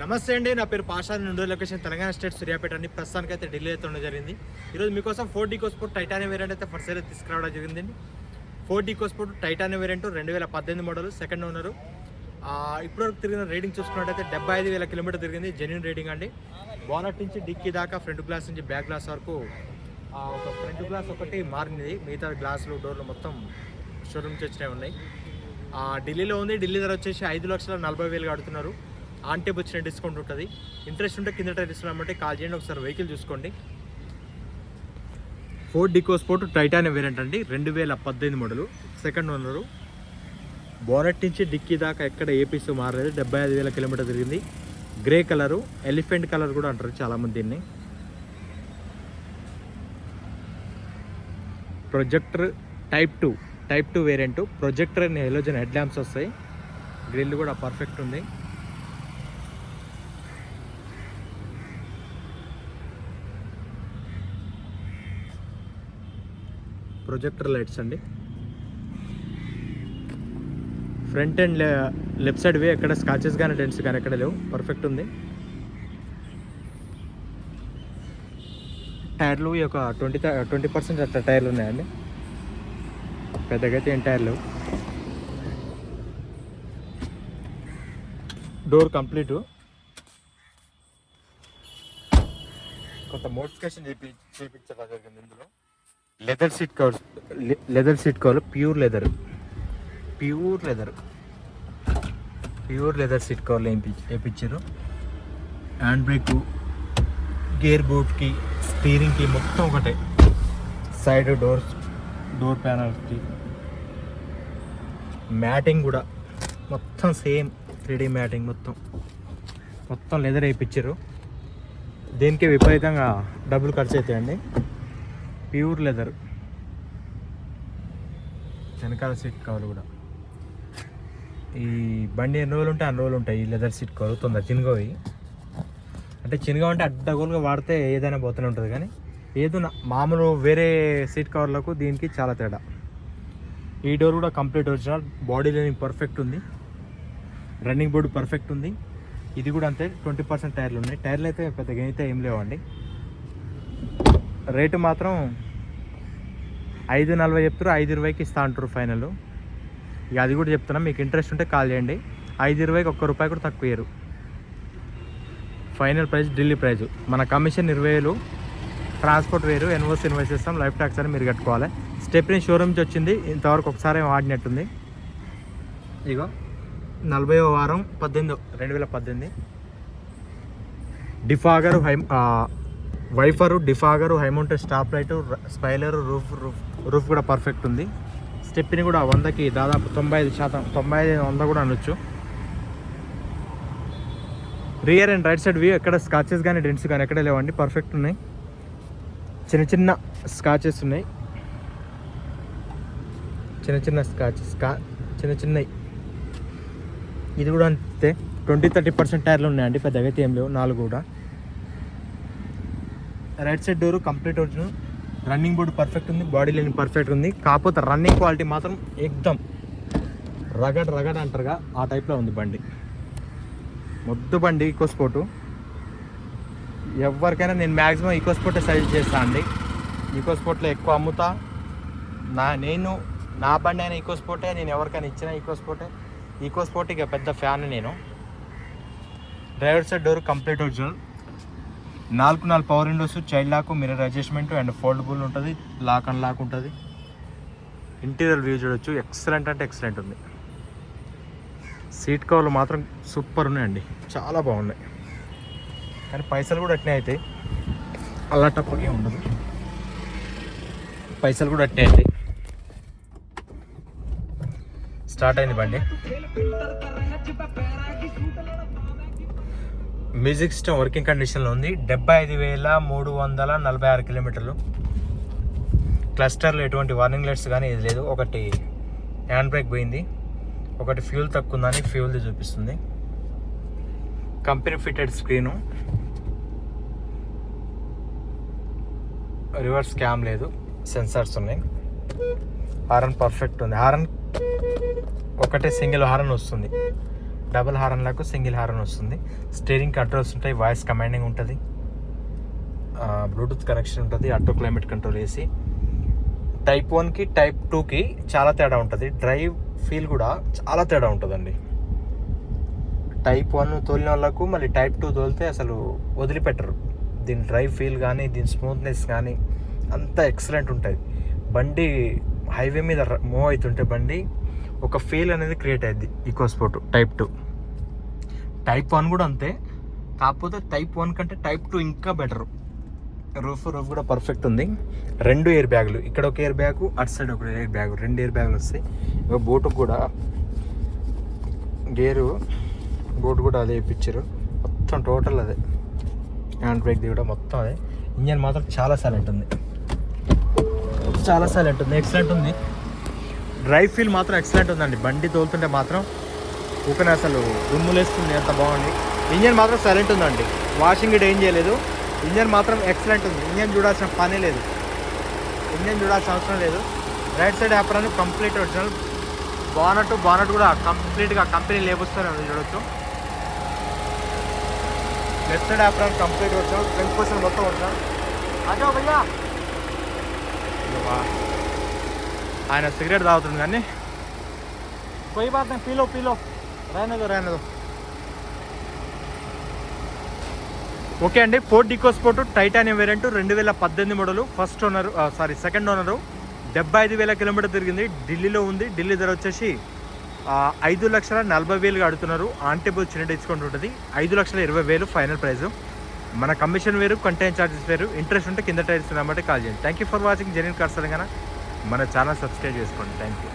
నమస్తే అండి, నా పేరు పాషా. నుండి లొకేషన్ తెలంగాణ స్టేట్ సూర్యాపేట అండి. ప్రస్తుతానికి అయితే ఢిల్లీ అయితే ఉండడం జరిగింది. ఈరోజు మీకోసం ఫోర్డ్ ఈకోస్పోర్ట్ టైటానియం వేరియంట్ అయితే ఫస్ట్ అయితే తీసుకురావడం జరిగిందండి. Ford EcoSport titanium variant 2018 model, second owner. ఇప్పటివరకు తిరిగిన రేటింగ్ చూసుకున్నట్టయితే 75,000 కిలోమీటర్ తిరిగింది. జెన్యూన్ రేటింగ్ అండి. బోనట్ నుంచి డిక్కీ దాకా, ఫ్రంట్ గ్లాస్ నుంచి బ్యాక్ గ్లాస్ వరకు ఒక ఫ్రంట్ గ్లాస్ ఒకటి మారింది. మిగతా గ్లాసులు, డోర్లు మొత్తం షోరూమ్ నుంచి వచ్చినవి ఉన్నాయి. ఢిల్లీలో ఉంది. ఢిల్లీ ధర వచ్చేసి 5,40,000 కడుతున్నారు. ఆన్ టేప్ వచ్చిన డిస్కౌంట్ ఉంటుంది. ఇంట్రెస్ట్ ఉంటే కింద ఇస్తున్నామంటే కాల్ చేయండి, ఒకసారి వెహికల్ చూసుకోండి. ఫోర్డ్ ఈకోస్పోర్ట్ టైటానియం వేరియంట్ అండి, 2018 మోడలు, సెకండ్ ఓనరు. బోనట్ నుంచి డిక్కీ దాకా ఎక్కడ ఏ పీస్ మారలేదు. 75,000 కిలోమీటర్ తిరిగింది. గ్రే కలరు, ఎలిఫెంట్ కలర్ కూడా అంటారు చాలామంది దీన్ని. Projector type 2 variant. Projector and halogen head lamps వస్తాయి. గ్రిల్ కూడా పర్ఫెక్ట్ ఉంది. ప్రొజెక్టర్ లైట్స్ అండి. ఫ్రంట్ అండ్ లెఫ్ట్ సైడ్ వే ఎక్కడ స్కాచెస్ కానీ డెంట్స్ కానీ ఎక్కడ లేవు, పర్ఫెక్ట్ ఉంది. టైర్లు ఒక 20% అట్లా టైర్లు ఉన్నాయండి, పెద్దగా అయితే ఏం టైర్లు. Door complete. కొంత మోడిఫికేషన్ చేయించడం జరిగింది ఇందులో. లెదర్ సీట్ కవర్లు, ప్యూర్ లెదర్ సీట్ కవర్లు వేయించారు. హ్యాండ్ బ్రేక్, గేర్ బోర్డ్కి, స్టీరింగ్కి మొత్తం ఒకటే. సైడ్ డోర్ ప్యానల్కి మ్యాటింగ్ కూడా మొత్తం సేమ్ 3D మ్యాటింగ్, మొత్తం లెదర్ వేయించారు. దీనికి విపరీతంగా డబ్బులు ఖర్చు అవుతాయండి. Pure leather. వెనకాల సీట్ కవర్లు కూడా, ఈ బండి ఎన్ని రోజులు ఉంటే అన్ని రోజులు ఉంటాయి. ఈ లెదర్ సీట్ కవర్ తొందర చిన్నగవి, అంటే చిన్నగా ఉంటే అడ్డగోలుగా వాడితే ఏదైనా పోతూనే ఉంటుంది. కానీ ఏదైనా మామూలు వేరే సీట్ కవర్లకు దీనికి చాలా తేడా. ఈ డోర్ కూడా complete original. Body lining perfect ఉంది. రన్నింగ్ బోర్డు పర్ఫెక్ట్ ఉంది. ఇది కూడా అంతే, 20% టైర్లు ఉన్నాయి. టైర్లు అయితే పెద్దగా అయితే ఏం లేవండి. రేటు మాత్రం 5,40 చెప్తారు, 5,20కి ఇస్తా అంటారు ఫైనల్. ఇక అది కూడా చెప్తున్నా, మీకు ఇంట్రెస్ట్ ఉంటే కాల్ చేయండి. 5,20కి ₹1 కూడా తక్కువ ఇయ్యరు. Final price Delhi price. మన కమిషన్ 20,000, ట్రాన్స్పోర్ట్ వేరు, ఎన్ఓసి ఇన్వాయిస్ చేస్తాం. లైఫ్ ట్యాక్స్ అని మీరు కట్టుకోవాలి. స్టెప్ని షోరూమ్ నుంచి వచ్చింది, ఇంతవరకు ఒకసారి వాడినట్టుంది. ఇగో 40వ వారం 2018. Defogger, wiper, defogger, high mounted stop light, spoiler, roof కూడా పర్ఫెక్ట్ ఉంది. స్టెప్ని కూడా 100కి దాదాపు 95%, 95-100 కూడా అనొచ్చు. Rear and right side view ఎక్కడ స్కాచెస్ కానీ డెంట్స్ కానీ ఎక్కడ లేవండి, పర్ఫెక్ట్ ఉన్నాయి. చిన్న స్కాచెస్ ఉన్నాయి, చిన్న స్కాచెస్, చిన్నవి. ఇది కూడా అంతే, 20-30% టైర్లు ఉన్నాయండి, పెద్దగా అయితే ఏం లేవు. 4 కూడా. Right side door complete original. Running board perfect ఉంది. బాడీ లైనింగ్ పర్ఫెక్ట్ ఉంది. కాకపోతే రన్నింగ్ క్వాలిటీ మాత్రం ఎక్దమ్ రగడ్ అంటారుగా, ఆ టైప్లో ఉంది బండి. మొద్దు బండి ఈకోస్పోర్టు. ఎవరికైనా నేను మ్యాక్సిమం ఈకోస్పోర్టే సజెస్ట్ చేస్తాను అండి. ఈకోస్పోర్ట్లో ఎక్కువ అమ్ముతా. నా బండి అయినా ఈకోస్పోర్టే, నేను ఎవరికైనా ఇచ్చిన ఈకోస్పోర్ట్ ఇక పెద్ద ఫ్యాన్ నేను. Driver side door complete original. 4 power windows, child lock, mirror adjustment and foldable ఉంటుంది. లాక్ అండ్ లాక్ ఉంటుంది. ఇంటీరియర్ వ్యూ చూడొచ్చు, ఎక్సలెంట్ అంటే ఎక్సలెంట్ ఉంది. సీట్ కవర్లు మాత్రం సూపర్ ఉన్నాయండి, చాలా బాగున్నాయి. కానీ పైసలు కూడా అట్నే అవుతాయి, అలా టప్పకే ఉండదు. పైసలు కూడా అట్నే అవుతాయి. స్టార్ట్ అయింది బండి. మ్యూజిక్ సిస్టమ్ వర్కింగ్ కండిషన్లో ఉంది. 75,346 కిలోమీటర్లు. క్లస్టర్లో ఎటువంటి వార్నింగ్ లైట్స్ కానీ ఇది లేదు. ఒకటి హ్యాండ్ బ్రేక్ పోయింది, ఒకటి ఫ్యూల్ తక్కువ ఉందని ఫ్యూల్ది చూపిస్తుంది. Company fitted screen, reverse cam లేదు, సెన్సార్స్ ఉన్నాయి. హారన్ పర్ఫెక్ట్ ఉంది. హారన్ ఒకటే సింగిల్ హారన్ వస్తుంది. డబుల్ హారన్లకు సింగిల్ హారన్ వస్తుంది. స్టీరింగ్ కంట్రోల్స్ ఉంటాయి, వాయిస్ కమాండింగ్ ఉంటుంది, బ్లూటూత్ కనెక్షన్ ఉంటుంది, auto climate control AC. Type 1కి టైప్ 2కి చాలా తేడా ఉంటుంది. డ్రైవ్ ఫీల్ కూడా చాలా తేడా ఉంటుందండి. టైప్ 1 తోలిన వాళ్ళకు మళ్ళీ టైప్ 2 తోలితే అసలు వదిలిపెట్టరు. దీని డ్రైవ్ ఫీల్ కానీ దీని స్మూత్నెస్ కానీ అంతా ఎక్సలెంట్ ఉంటుంది. బండి హైవే మీద మూవ్ అవుతుంటే బండి ఒక ఫీల్ అనేది క్రియేట్ అయ్యింది. EcoSport type 2. టైప్ 1 కూడా అంతే, కాకపోతే టైప్ 1 కంటే టైప్ 2 ఇంకా బెటర్. రూఫ్ కూడా పర్ఫెక్ట్ ఉంది. 2 ఎయిర్ బ్యాగులు, ఇక్కడ ఒక ఎయిర్ బ్యాగు, అటు సైడ్ ఒక ఎయిర్ బ్యాగు, 2 ఎయిర్ బ్యాగులు వస్తాయి. ఇక బోటుకు కూడా బోటు కూడా అదే ఇప్పించారు. మొత్తం టోటల్ అదే. హ్యాండ్ బ్రేక్ కూడా మొత్తం అదే. ఇంజన్ మాత్రం చాలా సైలెంట్ ఉంది, ఎక్సలెంట్ ఉంది. డ్రైవ్ ఫీల్ మాత్రం ఎక్సలెంట్ ఉందండి. బండి తోలుతుంటే మాత్రం ఊకనే అసలు దుమ్ములేస్తుంది, అంత బాగుంది. ఇంజన్ మాత్రం సైలెంట్ ఉందండి. వాషింగ్ ఏం చేయలేదు. ఇంజన్ మాత్రం ఎక్సలెంట్ ఉంది. ఇంజన్ చూడాల్సిన పని లేదు, చూడాల్సిన అవసరం లేదు. Right side apron complete original. Bonnet కూడా కంప్లీట్గా కంపెనీ లేబుస్తూనే ఉంది, చూడొచ్చు. Left side apron complete original. Front portion మొత్తం ఒరిజినల్. అదో భయ్యా ఆయన సిగరెట్ తాగుతుంది కానీ పోయి బాత్ పీలో రాయనదో. ఓకే అండి, Ford EcoSport titanium variant 2018 model. Second owner. 75,000 kilometre తిరిగింది. ఢిల్లీలో ఉంది. ఢిల్లీ ధర వచ్చేసి 5,40,000 అడుగుతున్నారు. ఆంటేబుల్ చిన్న డిస్కౌంట్ ఉంటుంది. 5,20,000 ఫైనల్ ప్రైస్. మన కమిషన్ వేరు, కంటెంట్ ఛార్జెస్ వేరు. ఇంట్రెస్ట్ ఉంటే కింద టైల్స్ నెంబర్కి కాల్ చేయండి. Thank you for watching genuine cars Telangana. మన ఛానల్ సబ్స్క్రైబ్ చేసుకోండి. Thank you.